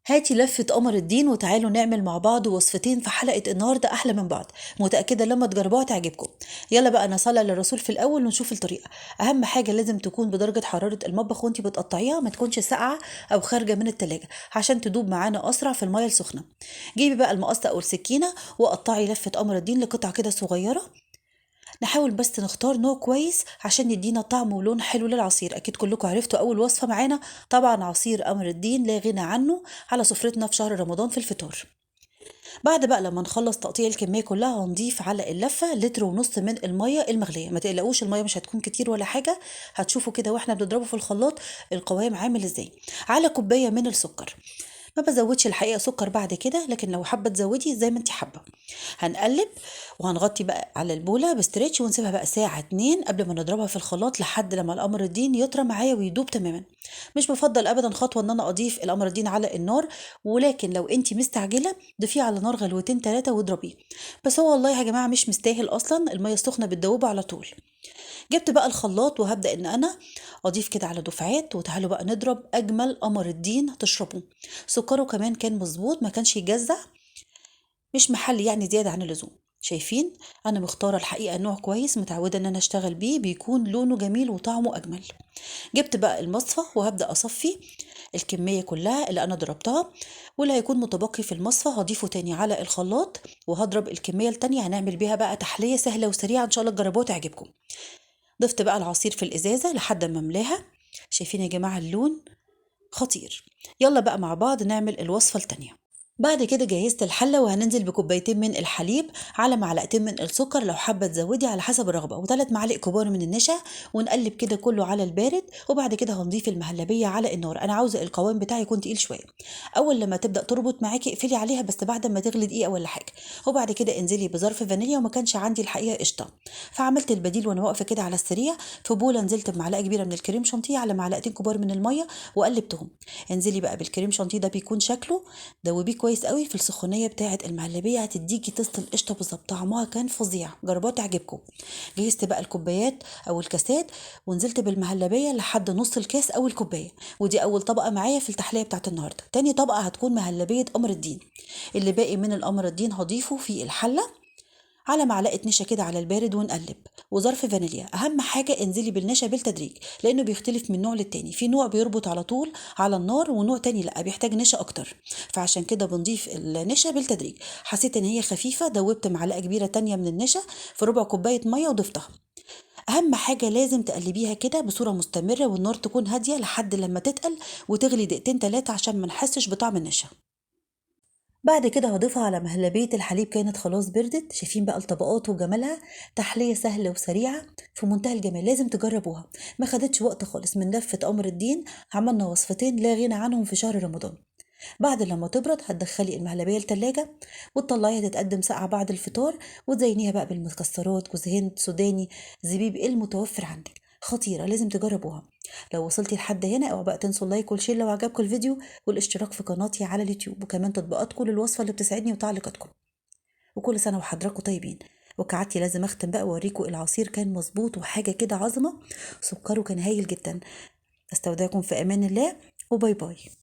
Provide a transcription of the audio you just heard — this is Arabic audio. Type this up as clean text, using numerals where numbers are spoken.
هاتي لفة قمر الدين وتعالوا نعمل مع بعض وصفتين في حلقة النهاردة أحلى من بعض. متأكدة لما تجربوها تعجبكم. يلا بقى نصلي للرسول في الأول ونشوف الطريقة. أهم حاجة لازم تكون بدرجة حرارة المطبخ وانتي بتقطعيها، ما تكونش ساقعة أو خارجة من التلاجة عشان تدوب معانا أسرع في المية السخنة. جيبي بقى المقص أو السكينة وقطعي لفة قمر الدين لقطع كده صغيرة. نحاول بس نختار نوع كويس عشان يدينا طعم ولون حلو للعصير. اكيد كلكم عرفتوا اول وصفة معانا طبعا عصير قمر الدين، لا غنى عنه على سفرتنا في شهر رمضان في الفطار. بعد بقى لما نخلص تقطيع الكمية كلها هنضيف على اللفة لتر ونص من المية المغلية. ما تقلقوش، المية مش هتكون كتير ولا حاجة، هتشوفوا كده واحنا بنضربه في الخلاط القوام عامل ازاي. على كوباية من السكر. ما بزودش الحقيقة سكر بعد كده، لكن لو حابة تزودي زي ما انت حابة. هنقلب وهنغطي بقى على البولة بستريتش ونسيبها بقى ساعة 2 قبل ما نضربها في الخلاط لحد لما القمر الدين يطرى معايا ويدوب تماما. مش بفضل ابدا خطوة ان انا اضيف القمر الدين على النار، ولكن لو انت مستعجلة ضيفيه على نار غلوتين 3 واضربيه. بس هو والله يا جماعة مش مستاهل اصلا، المية السخنة بتدوبه على طول. جبت بقى الخلاط وهبدأ ان انا اضيف كده على دفعات، وتعالوا بقى نضرب اجمل قمر الدين تشربه. سكره كمان كان مظبوط، ما كانش يجزع، مش محلي يعني زيادة عن اللزوم. شايفين؟ انا مختارة الحقيقة نوع كويس متعودة ان انا اشتغل بيه، بيكون لونه جميل وطعمه اجمل. جبت بقى المصفى وهبدأ اصفي الكمية كلها اللي انا ضربتها، واللي هيكون متبقي في المصفى هضيفه تاني على الخلاط، وهضرب الكمية التانية هنعمل بيها بقى تحلية سهلة وسريعة ان شاء الله تجربوها تعجبكم. ضفت بقى العصير في الإزازة لحد ما املاها. شايفين يا جماعة اللون خطير. يلا بقى مع بعض نعمل الوصفة التانية. بعد كده جهزت الحلة وهننزل بكوبايتين من الحليب على معلقتين من السكر لو حابة تزودي على حسب الرغبة، وثلاث معالق كبار من النشا. ونقلب كده كله على البارد، وبعد كده هنضيف المهلبية على النار. انا عاوزة القوام بتاعي يكون تقيل شوية. اول لما تبدأ تربط معاكي اقفلي عليها بس بعد ما تغلي دقيقة ولا حاجة. وبعد كده انزلي بظرف فانيليا، وما كانش عندي الحقيقة قشطة، فعملت البديل وانا واقفة كده على السريع. في بولة نزلت بمعلقة كبيرة من الكريم شانتيه على معلقتين كبار من المية وقلبتهم. انزلي بقى بالكريم شانتيه، ده بيكون شكله دوبيه كويس قوي في السخونيه بتاعه المهلبيه، هتديكي تست القشطه بالظبط. طعمها كان فظيع، جربوها تعجبكم. جهزت بقى الكوبايات او الكاسات ونزلت بالمهلبيه لحد نص الكاس او الكوبايه. ودي اول طبقه معايا في التحليه بتاعه النهارده. تاني طبقه هتكون مهلبيه قمر الدين. اللي باقي من القمر الدين هضيفه في الحله على معلقة نشا كده على البارد ونقلب. وظرف فانيليا. أهم حاجة انزلي بالنشا بالتدريج، لأنه بيختلف من نوع للتاني. في نوع بيربط على طول على النار، ونوع تاني لأ بيحتاج نشا أكتر، فعشان كده بنضيف النشا بالتدريج. حسيت إن هي خفيفة، دوبت معلقة كبيرة تانية من النشا في ربع كوباية مية وضفتها. أهم حاجة لازم تقلبيها كده بصورة مستمرة، والنار تكون هادية لحد لما تتقل وتغلي دقيقتين 3 عشان ما نحسش بطعم النشا. بعد كده هضيفها على مهلبية الحليب، كانت خلاص بردت. شايفين بقى الطبقات وجمالها؟ تحلية سهلة وسريعة في منتهى الجمال، لازم تجربوها. ما خدتش وقت خالص من لفة قمر الدين. عملنا وصفتين لا غنى عنهم في شهر رمضان. بعد لما تبرد هتدخلي المهلبية التلاجة وتطلعيها تتقدم ساقعة بعد الفطار، وتزينيها بقى بالمكسرات، جوز هند، سوداني، زبيب، المتوفر عندك. خطيرة، لازم تجربوها. لو وصلتي لحد هنا اوعوا بقى تنسوا اللايك والشير لو عجبكم الفيديو، والاشتراك في قناتي على اليوتيوب، وكمان تطبيقاتكم للوصفة اللي بتسعدني وتعليقاتكم. وكل سنة وحضراتكم طيبين. وكعادتي لازم اختم بقى واوريكم العصير كان مظبوط وحاجة كده عظمة. سكره كان هايل جدا. استودعكم في امان الله، وباي باي.